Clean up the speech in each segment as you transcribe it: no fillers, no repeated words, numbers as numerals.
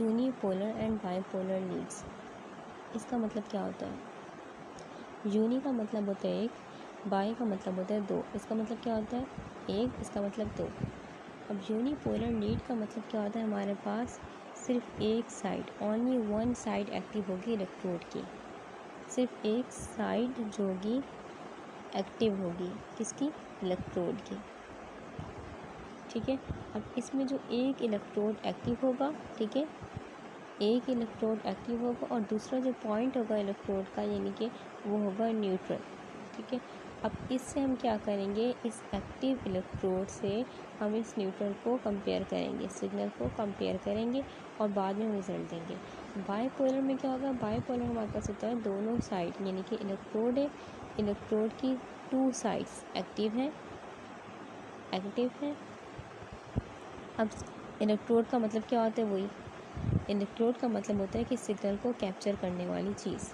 Unipolar and bipolar Leeds, इसका मतलब क्या होता है? यूनी का मतलब होता है एक, बाई का मतलब होता है दो। इसका मतलब क्या होता है? एक, इसका मतलब दो। अब यूनिपोलर लीड का मतलब क्या होता है? हमारे पास सिर्फ एक side, only one side active होगी इलेक्ट्रोड की, सिर्फ एक साइड जो होगी एक्टिव होगी, किसकी? इलेक्ट्रोड की। ठीक है, अब इसमें जो एक इलेक्ट्रोड एक्टिव होगा, ठीक है, एक इलेक्ट्रोड एक्टिव होगा और दूसरा जो पॉइंट होगा इलेक्ट्रोड का, यानी कि वो होगा न्यूट्रल। ठीक है, अब इससे हम क्या करेंगे? इस एक्टिव इलेक्ट्रोड से हम इस न्यूट्रल को कंपेयर करेंगे, सिग्नल को कंपेयर करेंगे और बाद में रिजल्ट देंगे। बाईपोलर में क्या होगा? बाईपोलर हमारे पास होता है दोनों साइड, यानी कि इलेक्ट्रोड है, इलेक्ट्रोड की टू साइड्स एक्टिव है। अब इलेक्ट्रोड का मतलब क्या होता है? वही, इलेक्ट्रोड का मतलब होता है कि सिग्नल को कैप्चर करने वाली चीज़।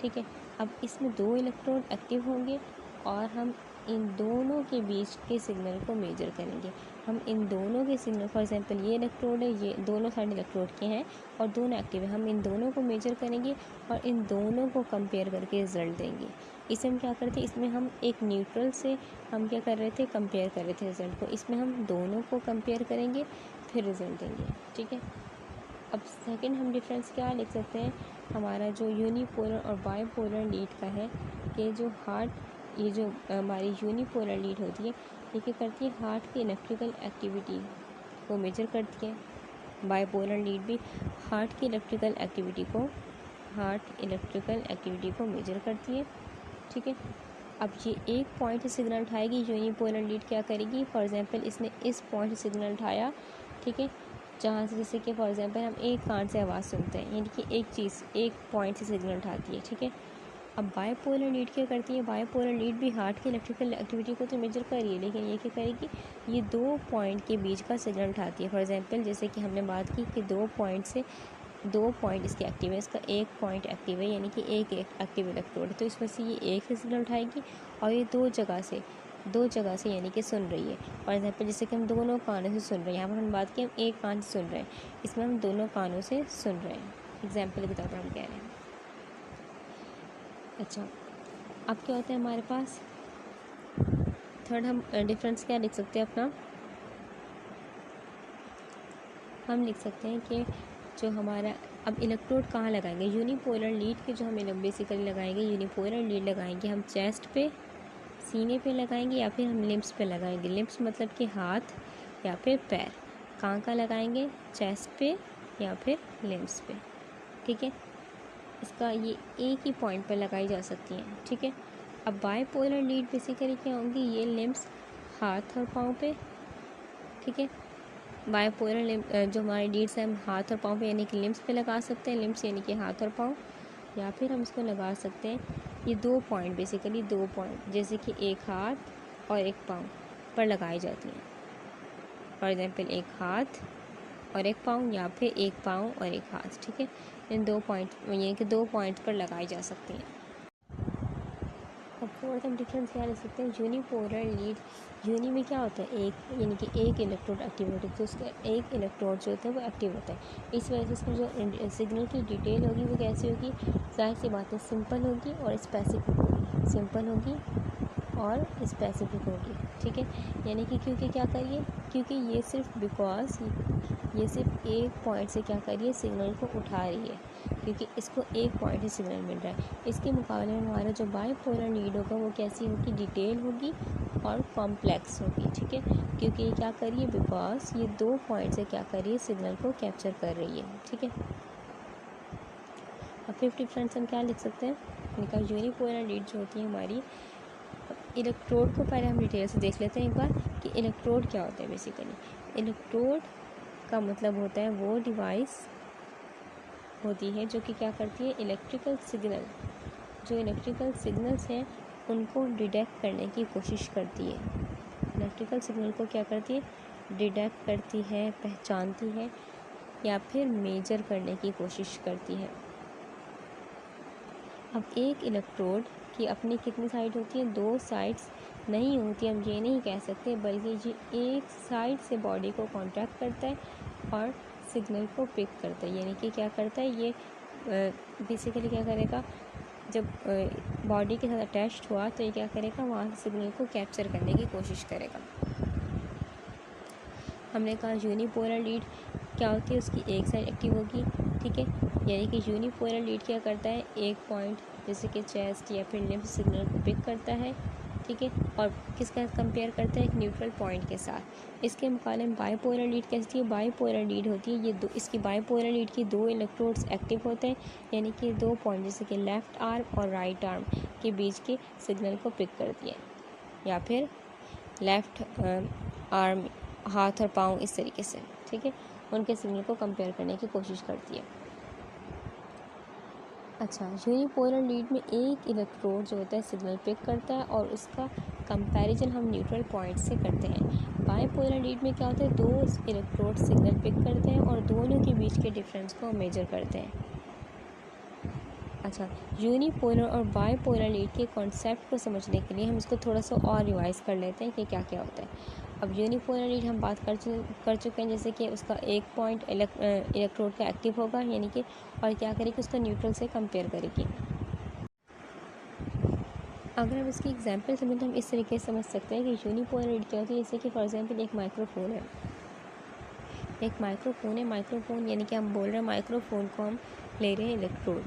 ठीक है, अब इसमें दो इलेक्ट्रोड एक्टिव होंगे और हम इन दोनों के बीच के सिग्नल को मेजर करेंगे। हम इन दोनों के सिग्नल, फॉर एग्जांपल ये इलेक्ट्रोड है, ये दोनों साइड इलेक्ट्रोड के हैं और दोनों एक्टिव है, हम इन दोनों को मेजर करेंगे और इन दोनों को कंपेयर करके रिजल्ट देंगे। इसे हम क्या करते हैं? इसमें हम एक न्यूट्रल से हम क्या कर रहे थे? कंपेयर कर रहे थे रिजल्ट को। इसमें हम दोनों को कंपेयर करेंगे फिर रिजल्ट देंगे। ठीक है, अब सेकंड हम डिफरेंस क्या लिख सकते हैं? हमारा जो यूनिपोलर और बाईपोलर लीड का है कि जो हार्ट, ये जो हमारी यूनिपोलर लीड होती है, ये क्या करती है? हार्ट की इलेक्ट्रिकल एक्टिविटी को मेजर करती है। बाईपोलर लीड भी हार्ट की इलेक्ट्रिकल एक्टिविटी को मेजर करती है। ठीक है, अब ये एक पॉइंट से सिग्नल उठाएगी, यूनिपोलर लीड क्या करेगी? फॉर एग्जांपल इसने इस पॉइंट से सिग्नल उठाया, ठीक है, जहाँ से, जैसे कि फॉर एग्जांपल हम एक कान से आवाज़ सुनते हैं, यानी कि एक चीज़ एक पॉइंट से सिग्नल उठाती है। ठीक है, अब बाईपोलर लीड क्या करती है? बाईपोलर लीड भी हार्ट की इलेक्ट्रिकल एक्टिविटी को तो मेजर कर रही है, लेकिन ये क्या करेगी? ये दो पॉइंट के बीच का सिग्नल उठाती है। फॉर एग्जांपल जैसे कि हमने बात की कि दो पॉइंट इसके एक्टिव है, इसका एक पॉइंट एक्टिव है, यानी कि एक एक्टिव इलेक्ट्रोड है, तो इसमें से ये एक से सिग्नल उठाएगी और ये दो जगह से यानी कि सुन रही है। फॉर एग्जांपल जैसे कि हम दोनों कानों से सुन रहे हैं, यहाँ पर हम बात की हम एक कान से सुन रहे हैं, इसमें हम दोनों कानों से सुन रहे हैं, एग्जाम्पल के तौर पर हम कह रहे हैं। अच्छा, अब क्या होता है हमारे पास? थर्ड हम डिफरेंस क्या लिख सकते हैं अपना? हम लिख सकते हैं कि जो हमारा, अब इलेक्ट्रोड कहाँ लगाएंगे? यूनिपोलर लीड के जो हम बेसिकली लगाएंगे, यूनिपोलर लीड लगाएंगे हम चेस्ट पे, सीने पे लगाएंगे या फिर हम लिम्स पे लगाएंगे। लिम्स मतलब कि हाथ या फिर पैर। कहाँ लगाएंगे? चेस्ट पे या फिर लिम्स पे। ठीक है, इसका ये एक ही पॉइंट पर लगाई जा सकती हैं। ठीक है, अब बाईपोलर लीड बेसिकली क्या होंगी? ये लिम्स हाथ और पाँव पे। ठीक है, बाईपोलर जो हमारी लीड्स हैं हम हाथ और पाँव पे यानी कि लिम्स पे लगा सकते हैं, लिम्स यानी कि हाथ और पाँव, या फिर हम इसको लगा सकते हैं ये दो पॉइंट, बेसिकली दो पॉइंट, जैसे कि एक हाथ और एक पाँव पर लगाई जाती हैं। फॉर एग्जांपल एक हाथ और एक पाँव या फिर एक पाँव और एक हाथ। ठीक है, इन दो पॉइंट, यानी कि दो पॉइंट पर लगाई जा सकती हैं। अब फोर्थ हम डिफरेंस क्या ले सकते हैं? यूनिपोलर लीड, यूनि में क्या होता है? एक, यानी कि एक इलेक्ट्रोड एक्टिव होता है, तो उसका एक इलेक्ट्रोड जो होता है वो एक्टिव होता है। इस वजह से इसमें जो सिग्नल की डिटेल होगी वो कैसी होगी? जाहिर सी बात है, सिंपल होगी और स्पेसिफिक होगी, सिंपल होगी और स्पेसिफिक होगी। ठीक है, यानी कि क्योंकि क्या करिए, क्योंकि ये सिर्फ बिकॉज ये सिर्फ एक पॉइंट से क्या करिए? सिग्नल को उठा रही है, क्योंकि इसको एक पॉइंट से सिग्नल मिल रहा है। इसके मुकाबले में हमारा जो बाईपोलर लीड होगा वो कैसी होगी? डिटेल होगी और कॉम्प्लेक्स होगी। ठीक है, क्योंकि ये क्या करिए? बिकॉज ये दो पॉइंट से क्या करिए? सिग्नल को कैप्चर कर रही है। ठीक है, अब फिफ्थ डिफरेंस हम क्या लिख सकते हैं? इनका यूनिपोलर लीड जो होती है हमारी, इलेक्ट्रोड को पहले हम डिटेल से देख लेते हैं एक बार कि इलेक्ट्रोड क्या होता है। बेसिकली इलेक्ट्रोड का मतलब होता है वो डिवाइस होती है जो कि क्या करती है? इलेक्ट्रिकल सिग्नल्स हैं उनको डिटेक्ट करने की कोशिश करती है। इलेक्ट्रिकल सिग्नल को क्या करती है? डिटेक्ट करती है, पहचानती है या फिर मेजर करने की कोशिश करती है। अब एक इलेक्ट्रोड की अपनी कितनी साइड होती है? दो साइड्स नहीं होती हम ये नहीं कह सकते, बल्कि ये एक साइड से बॉडी को कॉन्ट्रैक्ट करता है और सिग्नल को पिक करता है। यानी कि क्या करता है ये बेसिकली क्या करेगा, जब बॉडी के साथ अटैच्ड हुआ तो ये क्या करेगा, वहाँ से सिग्नल को कैप्चर करने की कोशिश करेगा। हमने कहा यूनिपोलर लीड क्या होती है, उसकी एक साइड एक्टिव होगी, ठीक है। यानी कि यूनिपोलर लीड क्या करता है, एक पॉइंट जैसे कि चेस्ट या फिर लिम्फ सिग्नल को पिक करता है, ठीक है, और किसका कंपेयर करता है, एक न्यूट्रल पॉइंट के साथ। इसके मुकाबले में बाईपोलर लीड कैसी है, बाईपोलर लीड होती है ये दो, इसकी बाईपोलर लीड की दो इलेक्ट्रोड्स एक्टिव होते हैं, यानी कि दो पॉइंट जैसे कि लेफ़्ट आर्म और राइट आर्म के बीच के सिग्नल को पिक करती है, या फिर लेफ़्ट आर्म, हाथ और पाँव, इस तरीके से, ठीक है, उनके सिग्नल को कंपेयर करने की कोशिश करती है। अच्छा, यूनिपोलर लीड में एक इलेक्ट्रोड जो होता है सिग्नल पिक करता है और उसका कंपैरिजन हम न्यूट्रल पॉइंट से करते हैं। बाईपोलर लीड में क्या होता है, दो इलेक्ट्रोड सिग्नल पिक करते हैं और दोनों के बीच के डिफरेंस को मेजर करते हैं। अच्छा, यूनिपोलर और बाईपोलर लीड के कॉन्सेप्ट को समझने के लिए हम इसको थोड़ा सा और रिवाइज कर लेते हैं कि क्या क्या होता है। अब यूनिपोलर लीड हम बात कर चुके हैं, जैसे कि उसका एक पॉइंट इलेक्ट्रोड का एक्टिव होगा, यानी कि और क्या करेगी, उसका न्यूट्रल से कंपेयर करेगी। अगर हम इसकी एग्जांपल समझें तो हम इस तरीके से समझ सकते हैं कि यूनिपोलर लीड क्या होती है। जैसे कि फॉर एग्जांपल एक माइक्रोफोन है, माइक्रोफोन यानी कि हम बोल रहे हैं माइक्रोफोन को हम ले रहे हैं इलेक्ट्रोड,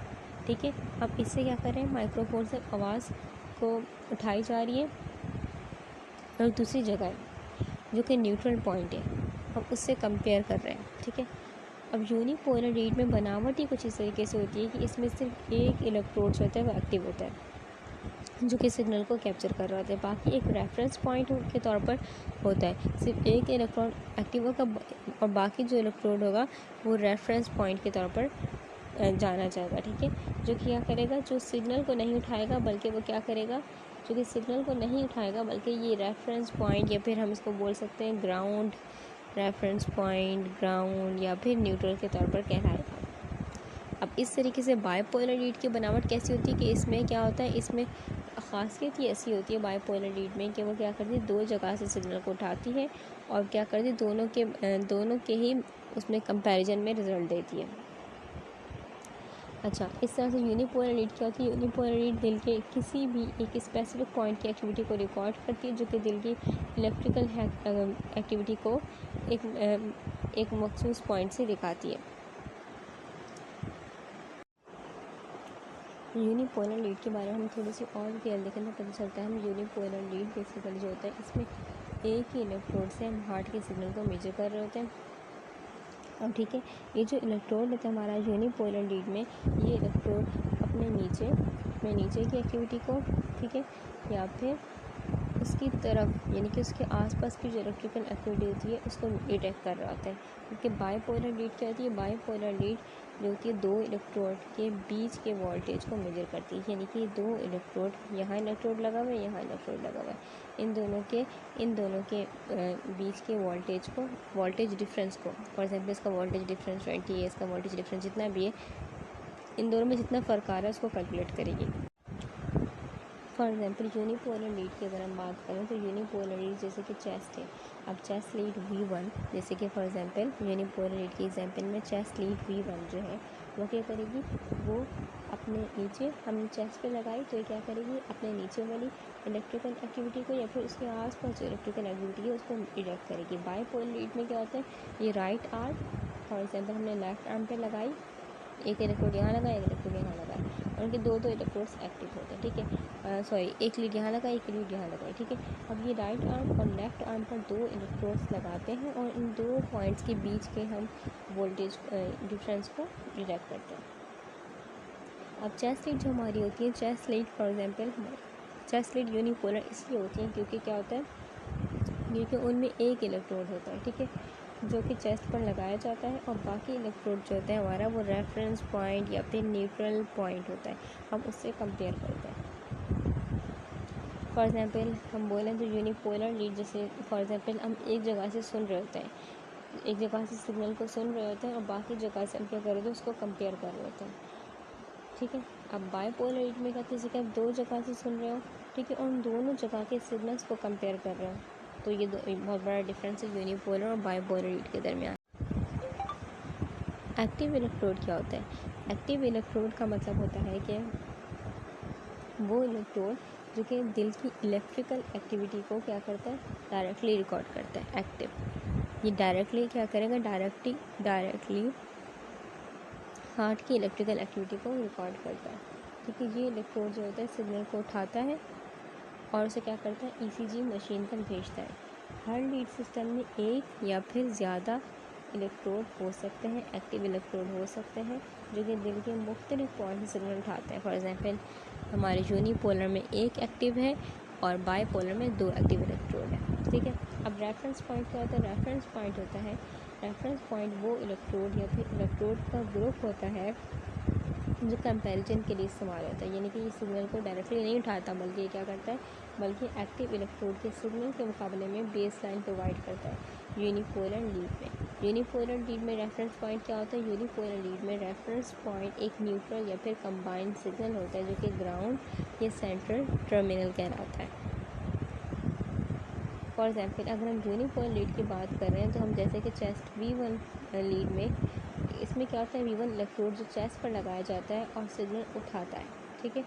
ठीक है। अब इससे क्या कर रहे हैं, माइक्रोफोन से आवाज़ को उठाई जा रही है और दूसरी जगह जो कि न्यूट्रल पॉइंट है हम उससे कंपेयर कर रहे हैं, ठीक है। अब यूनिपोलर लीड में बनावट ही कुछ इस तरीके से होती है कि इसमें सिर्फ एक इलेक्ट्रोड जो होता है वो एक्टिव होता है, जो कि सिग्नल को कैप्चर कर रहा होता है, बाकी एक रेफरेंस पॉइंट के तौर पर होता है। सिर्फ एक इलेक्ट्रॉन एक्टिव होगा और बाकी जो इलेक्ट्रोड होगा वो रेफरेंस पॉइंट के तौर पर जाना जाएगा, ठीक है। जो क्या करेगा, जो सिग्नल को नहीं उठाएगा बल्कि वो क्या करेगा, जो कि सिग्नल को नहीं उठाएगा बल्कि ये रेफरेंस पॉइंट या फिर हम इसको बोल सकते हैं ग्राउंड, रेफरेंस पॉइंट, ग्राउंड या फिर न्यूट्रल के तौर पर कहलाएगा। अब इस तरीके से बाईपोलर लीड की बनावट कैसी होती है कि इसमें क्या होता है, इसमें ख़ासियत ही ऐसी होती है बाईपोलर लीड में कि वो क्या करती है, दो जगह से सिग्नल को उठाती है और क्या करती है, दोनों के ही उसमें कंपैरिजन में रिजल्ट देती है। अच्छा, इस तरह से यूनिपोलर लीड क्या होती है, यूनिपोलर लीड दिल के किसी भी एक स्पेसिफिक पॉइंट की एक्टिविटी को रिकॉर्ड करती है, जो कि दिल की इलेक्ट्रिकल एक्टिविटी को एक मखसूस पॉइंट से दिखाती है। यूनिपोलर लीड के बारे में हम थोड़ी सी और डिटेल देखें तो पता चलता है, हम यूनिपोलर लीड बेसिकली जो होता है इसमें एक ही इलेक्ट्रोड से हम हार्ट के सिग्नल को मेजर कर रहे होते हैं। और ठीक है, ये जो इलेक्ट्रोड होता है हमारा यूनिपोलर लीड में, ये इलेक्ट्रोड अपने नीचे की एक्टिविटी को, ठीक है, या फिर उसकी तरफ यानी कि उसके आसपास की जो इलेक्ट्रिकल एक्टिविटी होती है उसको डिटेक्ट कर रहा होता है। क्योंकि बाईपोलर लीड क्या होती है, बाईपोलर लीड जो होती है दो इलेक्ट्रोड के बीच के वोल्टेज को मेजर करती है, यानी कि दो इलेक्ट्रोड, यहाँ इलेक्ट्रोड लगा हुआ है, यहाँ इलेक्ट्रोड लगा हुआ है, इन दोनों के बीच के वोल्टेज डिफरेंस को, फॉर एग्जाम्पल इसका वोल्टेज डिफरेंस 20 है, इसका वोल्टेज डिफरेंस जितना भी है, इन दोनों में जितना फ़र्क आ रहा है उसको कैलकुलेट करेगी। फॉर एग्जाम्पल यूनिपोलर लीड की अगर हम बात करें तो यूनिपोलर लीड जैसे कि चेस्ट है, अब चेस्ट लीड V1, जैसे कि फॉर एग्जाम्पल यूनिपोलर लीड की एग्जाम्पल में चेस्ट लीड V1 जो है वो क्या करेगी, वो अपने नीचे हमने चेस्ट पे लगाई तो ये क्या करेगी, अपने नीचे वाली इलेक्ट्रिकल एक्टिविटी को या फिर उसके आसपास जो इलेक्ट्रिकल एक्टिविटी है उसको डिटेक्ट करेगी। बाईपोलर लीड में क्या होता है, ये राइट आर्म फॉर एग्जाम्पल हमने लेफ्ट आर्म पे लगाई, एक इलेक्ट्रोड यहाँ लगा, एक इलेक्ट्रोड यहाँ लगा, और उनके दो इलेक्ट्रोड्स एक्टिव होते हैं, ठीक है। सॉरी, एक लीड यहाँ लगा, एक लीड यहाँ लगाई, ठीक है। अब ये राइट आर्म और लेफ़्ट आर्म पर दो इलेक्ट्रोड्स लगाते हैं और इन दो पॉइंट्स के बीच के हम वोल्टेज डिफरेंस को डिटेक्ट करते हैं। अब चेस्ट लीड जो हमारी होती है, chest lead for example chest lead unipolar इसलिए होती है क्योंकि क्या होता है, क्योंकि उनमें एक इलेक्ट्रोड होता है, ठीक है, जो कि चेस्ट पर लगाया जाता है और बाकी इलेक्ट्रोड जो होता है हमारा वो रेफरेंस पॉइंट या फिर न्यूट्रल पॉइंट होता है, हम उससे कंपेयर करते हैं। फॉर एग्जांपल हम बोलें तो यूनिपोलर लीड जैसे फॉर एग्जांपल हम एक जगह से सुन रहे होते हैं, एक जगह से सिग्नल को सुन रहे होते हैं और बाकी जगह से हम क्या कर रहे होते हैं, उसको कंपेयर कर रहे होते हैं, ठीक है। अब बाईपोलर लीड में क्या, जैसे कि आप दो जगह से सुन रहे हो ठीक है, और उन दोनों जगह के सिग्नल्स को कंपेयर कर रहे हैं। तो ये बहुत बड़ा डिफरेंस है यूनिपोलर और बाइपोलर लीड के दरमियान। एक्टिव इलेक्ट्रोड क्या होता है? एक्टिव इलेक्ट्रोड का मतलब होता है कि वो इलेक्ट्रोड जो कि दिल की इलेक्ट्रिकल एक्टिविटी को क्या करता है, डायरेक्टली रिकॉर्ड करता है। एक्टिव ये डायरेक्टली क्या करेगा, डायरेक्टली हार्ट की इलेक्ट्रिकल एक्टिविटी को रिकॉर्ड करता है। ठीक है, ये इलेक्ट्रोड जो होता है सिग्नल को उठाता है और उसे क्या करता है, ईसीजी मशीन तक भेजता है। हर लीड सिस्टम में एक या फिर ज़्यादा इलेक्ट्रोड हो सकते हैं, एक्टिव इलेक्ट्रोड हो सकते हैं, जो कि दिल के मुख्तलिफ पॉइंट से सिग्नल उठाते हैं। फॉर एग्जांपल हमारे यूनिपोलर में एक एक्टिव है और बाईपोलर में 2 एक्टिव इलेक्ट्रोड है। ठीक है, अब रेफरेंस पॉइंट क्या होता है? रेफरेंस पॉइंट होता है, रेफरेंस पॉइंट वो इलेक्ट्रोड या फिर इलेक्ट्रोड का ग्रुप होता है जो कंपैरिजन के लिए इस्तेमाल होता है। यानी कि ये सिग्नल को डायरेक्टली नहीं उठाता, बल्कि ये क्या करता है, बल्कि एक्टिव इलेक्ट्रोड के सिग्नल के मुकाबले में बेस लाइन प्रोवाइड करता है। यूनिपोलर लीड में, यूनिपोलर लीड में रेफरेंस पॉइंट क्या होता है? यूनिपोलर लीड में रेफरेंस पॉइंट एक न्यूट्रल या फिर कंबाइंड सिग्नल होता है, जो कि ग्राउंड या सेंट्रल टर्मिनल कहलाता है। फॉर एग्जाम्पल अगर हम यूनिपोलर लीड की बात कर रहे हैं तो हम जैसे कि चेस्ट V1 लीड में, इसमें क्या होता है, V1 इलेक्ट्रोड जो चेस्ट पर लगाया जाता है और सिग्नल उठाता है। ठीक है,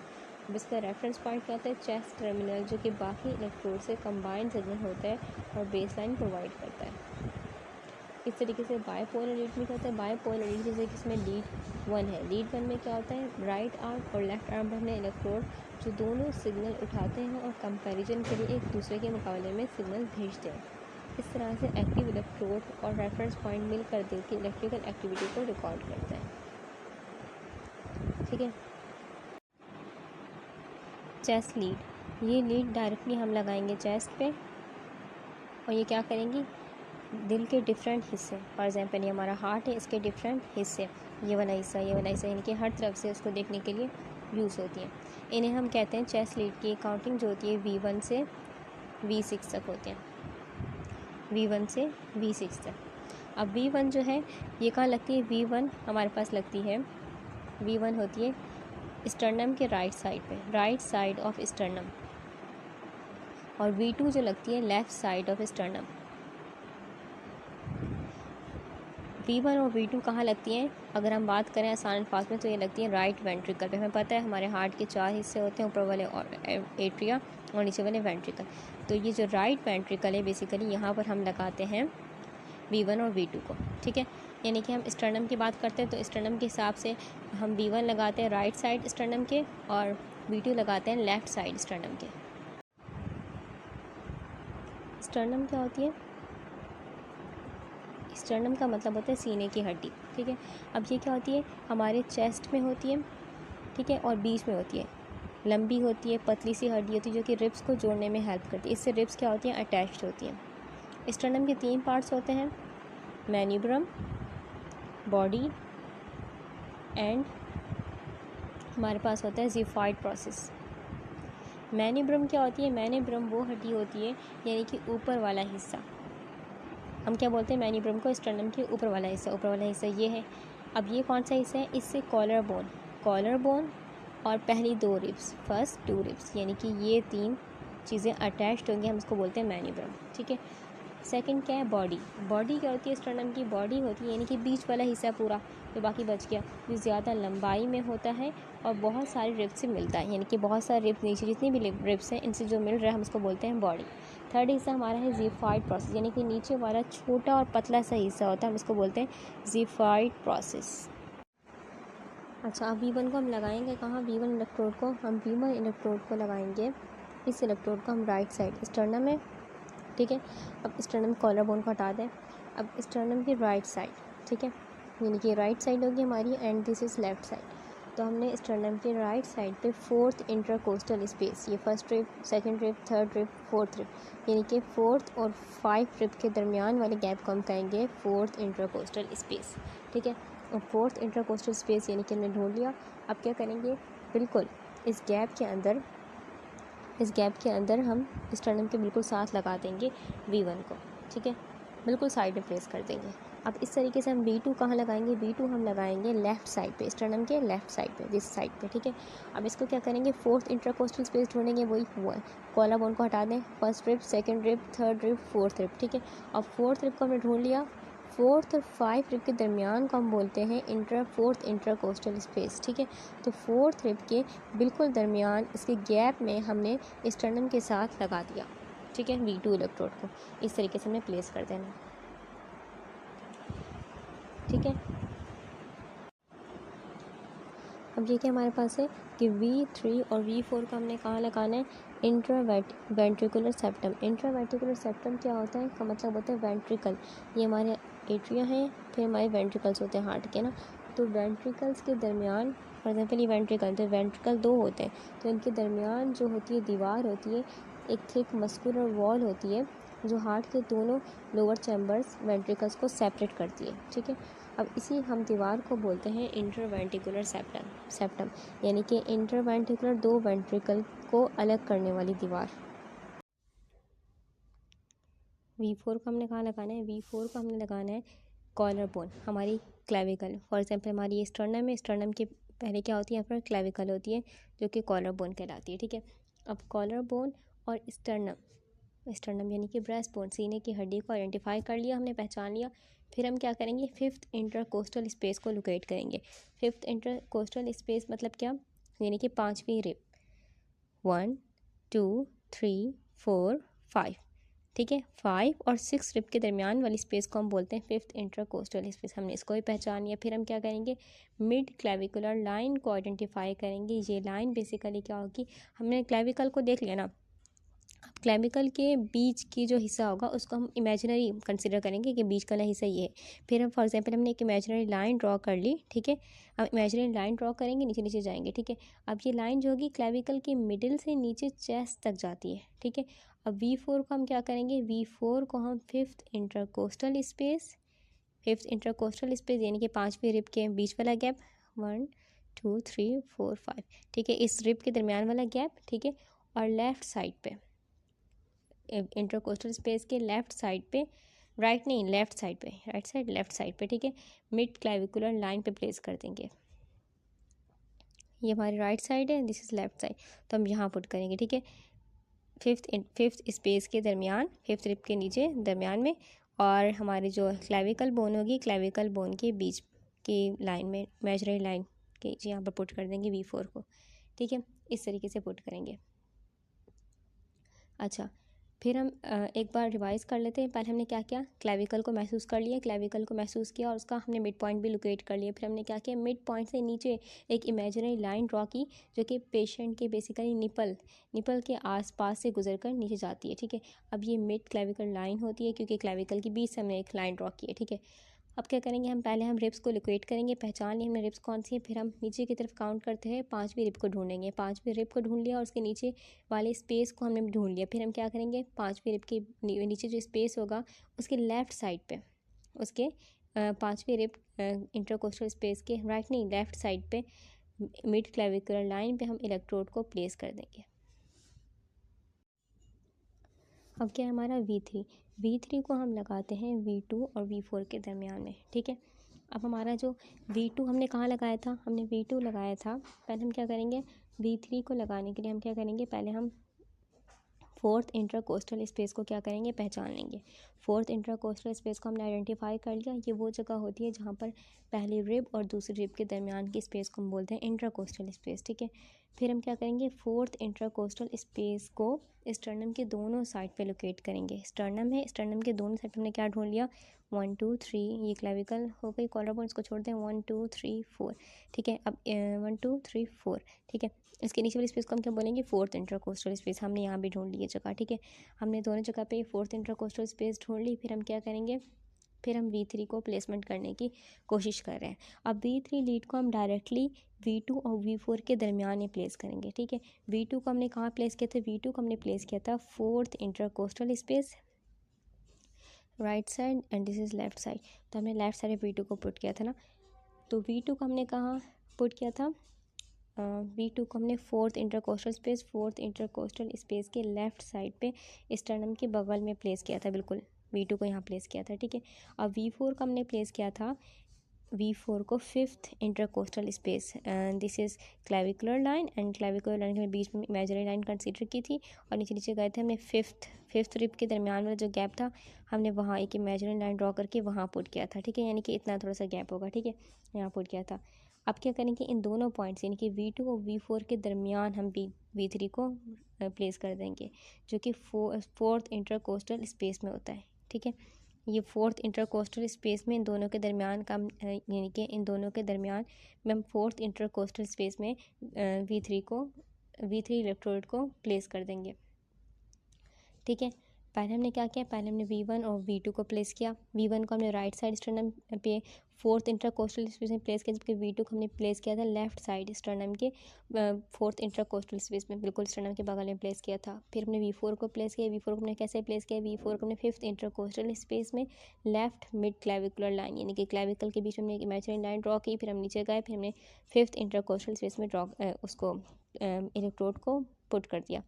अब इसका रेफरेंस पॉइंट क्या होता है? चेस्ट टर्मिनल, जो कि बाकी इलेक्ट्रोड से कंबाइंड सिग्नल होता है और बेसलाइन प्रोवाइड करता है। इस तरीके से बाईपोलर लीड में क्या होता है? बाईपोलर लीड जैसे कि इसमें लीड 1 है, लीड 1 में क्या होता है, राइट आर्म और लेफ्ट आर्म अपने इलेक्ट्रोड जो दोनों सिग्नल उठाते हैं और कंपैरिजन के लिए एक दूसरे के मुकाबले में सिग्नल भेजते हैं। इस तरह से एक्टिव इलेक्ट्रोड और रेफरेंस पॉइंट मिलकर दिल की इलेक्ट्रिकल एक्टिविटी को रिकॉर्ड करते हैं। ठीक है, चेस्ट लीड, ये लीड डायरेक्टली हम लगाएंगे चेस्ट पे और ये क्या करेंगी, दिल के डिफरेंट हिस्से, फॉर एग्जांपल ये हमारा हार्ट है, इसके डिफरेंट हिस्से, ये वाला हिस्सा, ये वाला हिस्सा, इनके हर तरफ से उसको देखने के लिए यूज़ होती हैं। इन्हें हम कहते हैं चेस्ट लीड की काउंटिंग जो होती है V1 से V6 तक होती है, V1 से V6 तक। अब V1 जो है ये कहाँ लगती है? V1 हमारे पास लगती है, V1 होती है स्टर्नम के राइट साइड पे, राइट साइड ऑफ स्टर्नम, और V2 जो लगती है left side of sternum. V1 और V2 कहाँ लगती हैं? अगर हम बात करें आसान अल्फाज में तो ये लगती है राइट वेंट्रिकल पे। हमें पता है हमारे हार्ट के 4 हिस्से होते हैं, ऊपर वाले और एट्रिया और नीचे वाले वेंट्रिकल। तो ये जो राइट वेंट्रिकल है बेसिकली यहाँ पर हम लगाते हैं V1 और V2 को। ठीक है, यानी कि हम स्टर्नम की बात करते हैं तो स्टर्नम के हिसाब से हम V1 लगाते हैं राइट साइड स्टर्नम के और V2 लगाते हैं लेफ़्ट साइड स्टर्नम के। स्टर्नम क्या होती है? स्टर्नम का मतलब होता है सीने की हड्डी। ठीक है, अब ये क्या होती है? हमारे चेस्ट में होती है, ठीक है, और बीच में होती है, लंबी होती है, पतली सी हड्डी होती है जो कि रिब्स को जोड़ने में हेल्प करती है। इससे रिब्स क्या होती हैं? अटैच्ड होती हैं। स्टर्नम के 3 पार्ट्स होते हैं, मैन्यूब्रम, बॉडी एंड हमारे पास होता है ज़िफॉइड प्रोसेस। मैन्यूब्रम क्या होती है? मैन्यूब्रम वो हड्डी होती है यानी कि ऊपर वाला हिस्सा, हम क्या बोलते हैं मैन्यूब्रम को? स्टर्नम के ऊपर वाला हिस्सा, ऊपर वाला हिस्सा ये है। अब ये कौन सा हिस्सा है? इससे कॉलर बोन और पहली 2 रिब्स, फर्स्ट 2 रिब्स, यानी कि ये 3 चीज़ें अटैच्ड होंगी, हम इसको बोलते हैं मैन्यूब्रम। ठीक है, सेकंड क्या है? बॉडी क्या होती है? स्टर्नम की बॉडी होती है यानी कि बीच वाला हिस्सा पूरा जो बाकी बच गया, जो ज़्यादा लंबाई में होता है और बहुत सारे रिब्स से मिलता है, यानी कि बहुत सारे रिब्स नीचे जितनी भी रिब्स हैं इनसे जो मिल रहा है हम उसको बोलते हैं बॉडी। थर्ड हिस्सा हमारा है ज़िफॉइड प्रोसेस, यानी कि नीचे वाला छोटा और पतला सा हिस्सा होता है, हम इसको बोलते हैं ज़िफॉइड प्रोसेस। अच्छा, अब V1 को हम लगाएंगे कहाँ? V1 इलेक्ट्रोड को हम V1 इलेक्ट्रोड को लगाएंगे, इस इलेक्ट्रोड को हम राइट साइड स्टर्नम में। ठीक है, अब स्टर्नम कॉलर बोन को हटा दें, अब स्टर्नम की राइट साइड, ठीक है, यानी कि राइट साइड होगी हमारी and this is left side. तो हमने स्टर्नम के राइट साइड पे 4th इंटरकोस्टल स्पेस, ये first rib, second rib, third rib, fourth rib, यानी कि 4th और 5th रिब के दरमियान वाले गैप को हम कहेंगे 4th इंटरकोस्टल स्पेस। ठीक है, और 4th इंटरकोस्टल स्पेस यानी कि हमने ढूंढ लिया। अब क्या करेंगे? बिल्कुल इस गैप के अंदर हम स्टर्नम के बिल्कुल साथ लगा देंगे V1 को। ठीक है, बिल्कुल साइड में प्लेस कर देंगे। अब इस तरीके से हम V2 कहाँ लगाएंगे, V2 हम लगाएंगे लेफ़्ट साइड पे, स्टर्नम के लेफ़्ट साइड पे, दिस साइड पे, ठीक है। अब इसको क्या करेंगे, फोर्थ इंटरकोस्टल स्पेस ढूंढेंगे, वही कॉलर बोन को हटा दें, first rib, second rib, third rib, fourth rib, ठीक है। अब फोर्थ रिब को हमने ढूंढ लिया, फोर्थ और 5 रिब के दरमियान को हम बोलते हैं फोर्थ इंटरकोस्टल स्पेस, ठीक है। तो फोर्थ रिब के बिल्कुल दरमियान इसके गैप में हमने स्टर्नम के साथ लगा दिया, ठीक है। V2 इलेक्ट्रोड को इस तरीके से हमने प्लेस कर देना, ठीक है। अब ये क्या हमारे पास है कि V3 और V4 का हमने कहाँ लगाना है, इंट्रावेंट्रिकुलर सेप्टम। इंट्रावेंट्रिकुलर सेप्टम क्या होता है, का मतलब होता है वेंट्रिकल, ये हमारे एट्रिया हैं, फिर हमारे वेंट्रिकल्स होते हैं हार्ट के ना। तो वेंट्रिकल्स के दरमियान, फॉर एग्जाम्पल ये वेंट्रिकल, तो वेंट्रिकल 2 होते हैं, तो इनके दरमियान जो होती है दीवार होती है, एक थिक मस्कुलर वॉल होती है जो हार्ट के दोनों लोअर चैम्बर्स वेंट्रिकल्स को सेपरेट करती है, ठीक है। अब इसी हम दीवार को बोलते हैं इंटरवेंट्रिकुलर सेप्टम, यानी कि इंटरवेंट्रिकुलर 2 वेंट्रिकल को अलग करने वाली दीवार। V4 को हमने कहाँ लगाना है, V4 को हमने लगाना है कॉलर बोन, हमारी क्लेविकल। फॉर एग्जांपल हमारी ये स्टर्नम है, स्टर्नम के पहले क्या होती है, यहाँ पर क्लेविकल होती है जो कि कॉलर बोन कहलाती है, ठीक है। अब कॉलर बोन और स्टर्नम यानी कि ब्रेस्ट बोन, सीने की हड्डी को आइडेंटिफाई कर लिया हमने, पहचान लिया। फिर हम क्या करेंगे, फिफ्थ इंटरकोस्टल स्पेस को लोकेट करेंगे। फिफ्थ इंटरकोस्टल स्पेस मतलब क्या, यानी कि 5वीं रिब, 1 2 3 4 5, ठीक है। 5 और 6 रिब के दरमियान वाली स्पेस को हम बोलते हैं फिफ्थ इंटरकोस्टल स्पेस, हमने इसको भी पहचान लिया। फिर हम क्या करेंगे, मिड क्लेविकुलर लाइन को आइडेंटिफाई करेंगे। ये लाइन बेसिकली क्या होगी, हमने क्लेविकल को देख लिया ना, अब क्लेविकल के बीच की जो हिस्सा होगा उसको हम इमेजिनरी कंसिडर करेंगे कि बीच का हिस्सा ये है। फिर हम फॉर एग्जांपल हमने एक इमेजिनरी लाइन ड्रॉ कर ली, ठीक है। अब इमेजिनरी लाइन ड्रॉ करेंगे, नीचे नीचे जाएंगे, ठीक है। अब ये लाइन जो होगी क्लेविकल के मिडिल से नीचे चेस्ट तक जाती है, ठीक है। अब V4 को हम क्या करेंगे, V4 को हम फिफ्थ इंटरकोस्टल स्पेस यानी कि 5वीं रिब के बीच वाला गैप, 1 2 3 4 5, ठीक है, इस रिब के दरमियान वाला गैप, ठीक है। और लेफ़्ट साइड पे, इंटरकोस्टल स्पेस के लेफ़्ट साइड पे, लेफ़्ट साइड पे, ठीक है, मिड क्लेविकुलर लाइन पे प्लेस कर देंगे। ये हमारी राइट साइड है, दिस इज़ लेफ़्ट साइड, तो हम यहाँ पुट करेंगे, ठीक है। फिफ्थ स्पेस के दरमियान, फिफ्थ रिब के नीचे दरमियान में, और हमारी जो क्लेविकल बोन होगी, क्लेविकल बोन के बीच की लाइन में, इमेजिनरी लाइन के यहाँ पर पुट कर देंगे V4 को, ठीक है। इस तरीके से पुट करेंगे। अच्छा, फिर हम एक बार रिवाइज कर लेते हैं। पहले हमने क्या किया, क्लेविकल को महसूस कर लिया, क्लेविकल को महसूस किया और उसका हमने मिड पॉइंट भी लोकेट कर लिया। फिर हमने क्या किया, मिड पॉइंट से नीचे एक इमेजिनरी लाइन ड्रॉ की जो कि पेशेंट के बेसिकली निपल के आसपास से गुजर कर नीचे जाती है, ठीक है। अब ये मिड क्लेविकल लाइन होती है क्योंकि क्लेविकल के बीच से हमने एक लाइन ड्रॉ की है, ठीक है। अब क्या करेंगे, हम पहले हम रिब्स को लोकेट करेंगे, पहचान लिए हमने रिब्स कौन सी है। फिर हम नीचे की तरफ काउंट करते हैं, 5वीं रिब को ढूंढेंगे। 5वीं रिब को ढूंढ लिया और उसके नीचे वाले स्पेस को हमने ढूंढ लिया। फिर हम क्या करेंगे, 5वीं रिब के नीचे जो स्पेस होगा उसके लेफ़्ट साइड पे, उसके 5वीं रिब इंटरकोस्टल स्पेस के लेफ़्ट साइड पे मिड क्लेविकुलर लाइन पे हम इलेक्ट्रोड को प्लेस कर देंगे। अब क्या है हमारा V3 को हम लगाते हैं V2 और V4 के दरमियान में, ठीक है। अब हमारा जो V2 हमने कहाँ लगाया था, हमने V2 लगाया था। पहले हम क्या करेंगे, V3 को लगाने के लिए हम क्या करेंगे, पहले हम फोर्थ इंटरकोस्टल स्पेस को क्या करेंगे, पहचान लेंगे। फोर्थ इंटरकोस्टल स्पेस को हमने आइडेंटिफाई कर लिया, ये वो जगह होती है जहाँ पर पहली रिब और दूसरी रिब के दरमियान की स्पेस को हम बोलते हैं इंटरकोस्टल स्पेस, ठीक है। फिर हम क्या करेंगे, फोर्थ इंटरकोस्टल स्पेस को स्टर्नम के दोनों साइड पे लोकेट करेंगे। स्टर्नम है, स्टर्नम के दोनों साइड पे हमने क्या ढूंढ लिया, 1 2 3, ये क्लेविकल हो गई, कॉलर बोन इसको छोड़ दें, 1 2 3 4, ठीक है। अब 1 2 3 4, ठीक है। इसके नीचे वाली स्पेस को हम क्या बोलेंगे, फोर्थ इंटरकोस्टल स्पेस। हमने यहाँ भी ढूंढ ली है जगह, ठीक है। हमने दोनों जगह पे फोर्थ इंटरकोस्टल स्पेस ढूंढ ली। फिर हम क्या करेंगे, फिर हम V3 को प्लेसमेंट करने की कोशिश कर रहे हैं। अब V3 लीड को हम डायरेक्टली V2 और V4 के दरमियान में प्लेस करेंगे, ठीक है। V2 को हमने कहाँ प्लेस किया था, V2 को हमने प्लेस किया था fourth intercostal space, right side, and this is left side. तो हमने लेफ्ट साइड V2 को पुट किया था ना, तो V2 को हमने कहाँ पुट किया था, V2 को हमने फोर्थ इंटरकोस्टल स्पेस के लेफ़्ट साइड पे स्टर्नम के बगल में प्लेस किया था, बिल्कुल V2 को यहाँ प्लेस किया था, ठीक है। अब V4 को हमने प्लेस किया था, V4 को fifth intercostal space, this is clavicular line, and clavicular line के बीच में इमेजिनरी लाइन कंसीडर की थी, और नीचे नीचे गए थे हमने फिफ्थ रिब के दरमियान वाला जो गैप था हमने वहाँ एक इमेजिनरी लाइन ड्रॉ करके वहाँ पुट किया था, ठीक है। यानी कि इतना थोड़ा सा गैप होगा, ठीक है, यहाँ पुट किया था। अब क्या करेंगे, इन दोनों पॉइंट्स यानी कि V2 और V4 के दरमियान हम V3 को प्लेस कर देंगे, जो कि फोर्थ इंटरकोस्टल स्पेस में होता है, ठीक है। ये फोर्थ इंटरकोस्टल स्पेस में इन दोनों के दरमियान का यानी कि इन दोनों के दरमियान में हम फोर्थ इंटरकोस्टल स्पेस में V3 इलेक्ट्रोड को प्लेस कर देंगे, ठीक है। पहले हमने क्या किया, पहले हमने V1 और V2 को प्लेस किया। V1 को हमने राइट साइड स्टर्नम पे फोर्थ इंटरकोस्टल स्पेस में प्लेस किया, जबकि V2 को हमने प्लेस किया था लेफ्ट साइड स्टर्नम के फोर्थ इंटरकोस्टल स्पेस में, बिल्कुल स्टर्नम के बगल में प्लेस किया था। फिर हमने V4 को प्लेस किया। V4 को हमने कैसे प्लेस किया, V4 को हमने फिफ्थ इंटरकोस्टल स्पेस में लेफ्ट मिड क्लेविकुलर लाइन यानी कि क्लेविकल के बीच में हमने एक इमेजिनरी लाइन ड्रॉ की। फिर हम नीचे गए, फिर हमने फिफ्थ इंटरकोस्टल स्पेस में उसको इलेक्ट्रोड को पुट कर दिया।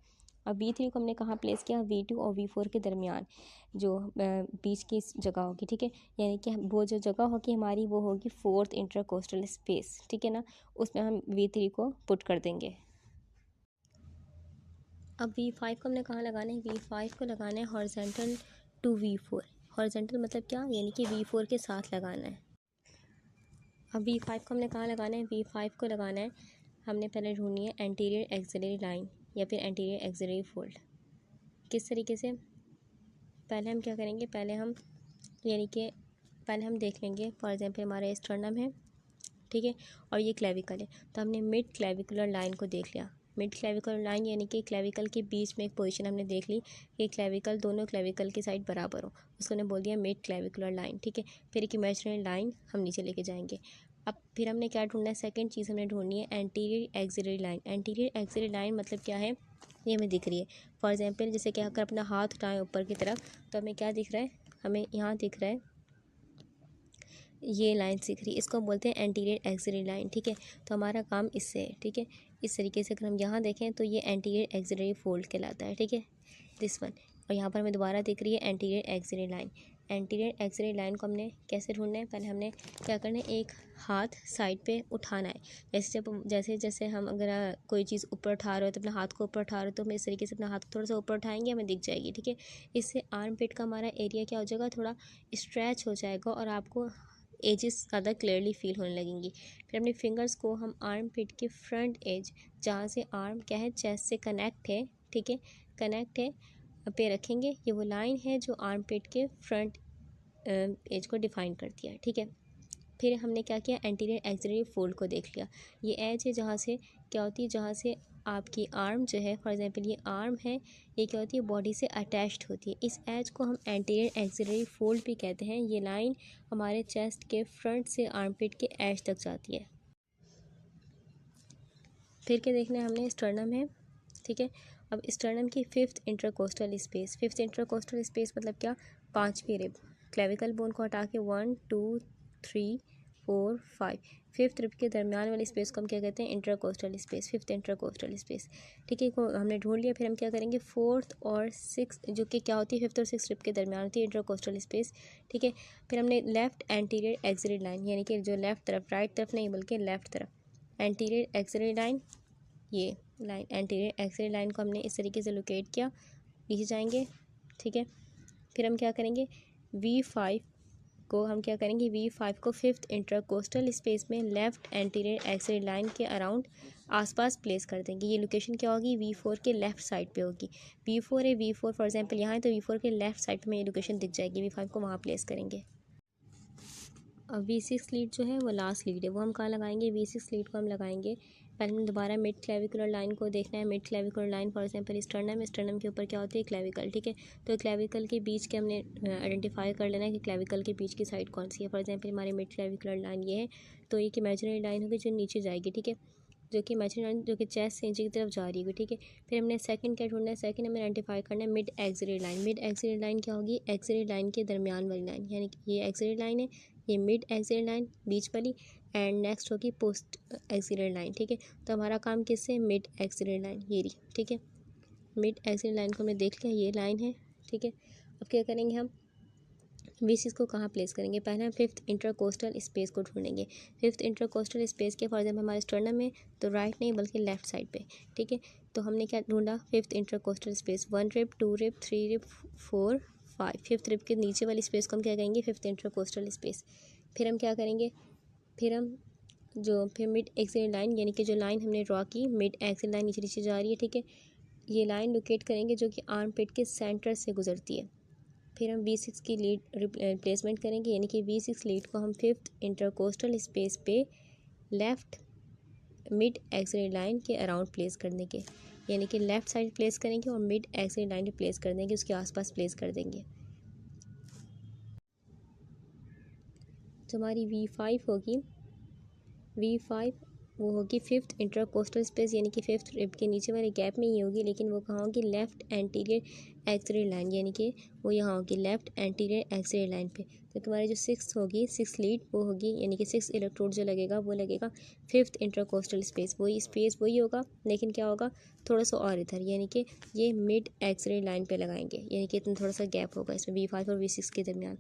अब V3 को हमने कहाँ प्लेस किया, V2 और V4 के दरमियान जो बीच की जगह होगी, ठीक है। यानी कि वो जो जगह होगी हमारी वो होगी फोर्थ इंटरकोस्टल स्पेस, ठीक है ना, उसमें हम V3 को पुट कर देंगे। अब V5 को हमने कहाँ लगाना है, V5 को लगाना है हॉरिजॉन्टल टू V4। हॉरिजॉन्टल मतलब क्या, यानी कि V4 के साथ लगाना है। अब V5 को हमने कहाँ लगाना है, V5 को लगाना है, हमने पहले ढूंढनी है एंटीरियर एक्सिलरी लाइन या फिर एंटीरियर एक्सिलरी फोल्ड। किस तरीके से, पहले हम क्या करेंगे, पहले हम देख लेंगे, फॉर एग्जांपल हमारा स्टर्नम है, ठीक है, और ये क्लेविकल है, तो हमने मिड क्लेविकुलर लाइन को देख लिया। मिड क्लेविकुलर लाइन यानी कि क्लेविकल के बीच में एक पोजीशन हमने देख ली कि क्लेविकल दोनों क्लेविकल की साइड बराबर हो, उसको हमने बोल दिया मिड क्लेविकुलर लाइन, ठीक है। फिर एक इमेजिनरी लाइन हम नीचे लेके जाएंगे। अब फिर हमने क्या ढूंढना है, सेकंड चीज़ हमने ढूंढनी है anterior axillary line. Anterior axillary line मतलब क्या है, ये हमें दिख रही है। फॉर एग्जांपल जैसे कि अगर अपना हाथ उठाएं ऊपर की तरफ, तो हमें क्या दिख रहा है, हमें यहाँ दिख रहा है ये लाइन दिख रही है, इसको हम बोलते हैं एंटीरियर एक्सिलरी लाइन, ठीक है। तो हमारा काम इससे है, ठीक है। इस तरीके से अगर हम यहाँ देखें तो ये एंटीरियर एक्सिलरी फोल्ड कहलाता है, ठीक है, दिस वन। और यहाँ पर हमें दोबारा दिख रही है anterior axillary line. Anterior axillary line को हमने कैसे ढूंढना है, पहले हमने क्या करना है, एक हाथ साइड पे उठाना है। जैसे जैसे हम अगर कोई चीज़ ऊपर उठा रहे हो तो अपने हाथ को ऊपर उठा रहे हो, तो हम इस तरीके से अपना हाथ थोड़ा सा ऊपर उठाएंगे, हमें दिख जाएगी, ठीक है। इससे आर्म पिट का हमारा एरिया क्या हो जाएगा, थोड़ा स्ट्रेच हो जाएगा और आपको एजेस ज़्यादा क्लियरली फील होने लगेंगी। फिर अपने फिंगर्स को हम आर्म पिट के फ्रंट एज, जहाँ से आर्म क्या है चेस्ट से कनेक्ट है, ठीक है, कनेक्ट है, पे रखेंगे। ये वो लाइन है जो आर्म पिट के फ्रंट एज को डिफाइन करती है, ठीक है। फिर हमने क्या किया, एंटीरियर एक्सिलरी फोल्ड को देख लिया। ये एज है जहाँ से क्या होती है, जहाँ से आपकी आर्म जो है, फॉर एग्जांपल ये आर्म है, ये क्या होती है, बॉडी से अटैच्ड होती है। इस एज को हम एंटीरियर एक्सिलरी फोल्ड भी कहते हैं। ये लाइन हमारे चेस्ट के फ्रंट से आर्म पिट के एज तक जाती है। फिर क्या देखना है, हमने स्टर्नम है, ठीक है। अब स्टर्नम की फिफ्थ इंटरकोस्टल स्पेस मतलब क्या, पाँचवीं रिब, क्लेविकल बोन को हटा के 1 2 3 4 5 फिफ्थ रिब के दरमियान वाली स्पेस को हम क्या कहते हैं, intercostal space, fifth intercostal space, ठीक है, को हमने ढूंढ लिया। फिर हम क्या करेंगे, फोर्थ और सिक्स, जो कि क्या होती है, फिफ्थ और सिक्स रिब के दरमियान होती है इंटरकोस्टल स्पेस, ठीक है। फिर हमने लेफ्ट एंटीरियर एक्सिलरी लाइन यानी कि जो लेफ्ट तरफ, राइट तरफ नहीं बल्कि लेफ्ट तरफ एंटीरियर एक्सिलरी लाइन, ये लाइन एंटीरियर एक्सिलरी लाइन को हमने इस तरीके से लोकेट किया, नीचे जाएंगे, ठीक है। फिर हम क्या करेंगे, V5 को हम क्या करेंगे, V5 को फिफ्थ इंटरकोस्टल स्पेस में लेफ्ट एंटीरियर एक्सिलरी लाइन के अराउंड आसपास प्लेस कर देंगे। ये लोकेशन क्या होगी, V4 के लेफ्ट साइड पे होगी। V4 है, V4 फॉर एग्जांपल यहाँ है तो V4 के लेफ्ट साइड पे में ये लोकेशन दिख जाएगी। V5 को वहाँ प्लेस करेंगे। अब V6 लीड जो है वो लास्ट लीड है, वो हम कहाँ लगाएंगे, V6 लीड को हम लगाएंगे, पहले हम दोबारा मिड क्लेविकुलर लाइन को देखना है। Mid clavicular line for example sternum के ऊपर क्या होती है, क्लेविकल, ठीक है। तो क्लेविकल के बीच के हमने आइडेंटिफाई कर लेना है कि क्लेविकल के बीच की साइड कौन सी है। फॉर एग्जांपल हमारी मिड क्लेविकुलर लाइन ये है, तो एक इमेजिनरी लाइन होगी जो नीचे जाएगी, ठीक है, जो कि इमेजिनरी लाइन जो कि चेस्ट से नीचे की तरफ जा रही होगी, ठीक है। फिर हमने सेकंड क्या ढूंढना है, सेकंड हमें आइडेंटिफाई करना है mid axillary line. Mid axillary line क्या होगी, एक्सिलरी लाइन के दरमियान वाली लाइन, यानी कि ये एक्सिलरी लाइन है, ये मिड एक्सिलरी लाइन बीच वाली, एंड नेक्स्ट होगी पोस्ट एक्सिलरी लाइन, ठीक है। तो हमारा काम किससे, मिड एक्सिलरी लाइन, ये रही, ठीक है। मिड एक्सिलरी लाइन को हमने देख लिया, ये लाइन है, ठीक है। अब क्या करेंगे हम, V6 को कहाँ प्लेस करेंगे? पहले हम फिफ्थ इंटरकोस्टल स्पेस को ढूंढेंगे। फिफ्थ इंटरकोस्टल स्पेस के फॉर एग्जाम्पल हमारे स्टर्नम में, तो राइट नहीं बल्कि लेफ्ट साइड पे, ठीक है। तो हमने क्या ढूंढा? Fifth intercostal space, 1 rib, 2 rib, 3 rib, 4, 5। Fifth rib के नीचे वाली स्पेस को हम क्या कहेंगे? Fifth intercostal space. फिर हम क्या करेंगे? फिर मिड एक्सियल लाइन, यानी कि जो लाइन हमने ड्रॉ की, मिड एक्सियल लाइन नीचे नीचे जा रही है, ठीक है। ये लाइन लोकेट करेंगे जो कि आर्म पिट के सेंटर से गुजरती है। फिर हम V6 की लीड रिप्लेसमेंट करेंगे, यानी कि V6 लीड को हम फिफ्थ इंटरकोस्टल स्पेस पे लेफ़्ट मिड एक्सियल लाइन के अराउंड प्लेस कर देंगे, यानी कि लेफ़्ट साइड प्लेस करेंगे और मिड एक्सियल लाइन पे प्लेस कर देंगे, उसके आसपास प्लेस कर देंगे। जो हमारी V5 होगी, V5 वो होगी फिफ्थ इंटरकोस्टल स्पेस, यानी कि फिफ्थ रिब के नीचे वाले गैप में ही होगी, लेकिन वो कहाँ होगी? लेफ़्ट एंटीरियर एक्सियल लाइन, यानी कि वो यहाँ होगी लेफ़्ट एंटीरियर एक्सियल लाइन पे। तो तुम्हारी जो सिक्स होगी, सिक्स लीड वो होगी, यानी कि सिक्स इलेक्ट्रोड जो लगेगा वो लगेगा फिफ्थ इंटरकोस्टल स्पेस। स्पेस वही होगा, लेकिन क्या होगा? थोड़ा सा और इधर, यानी कि ये मिड एक्सियल लाइन पे लगाएंगे, यानी कि इतना थोड़ा सा गैप होगा इसमें V5 और V6 के दरमियान।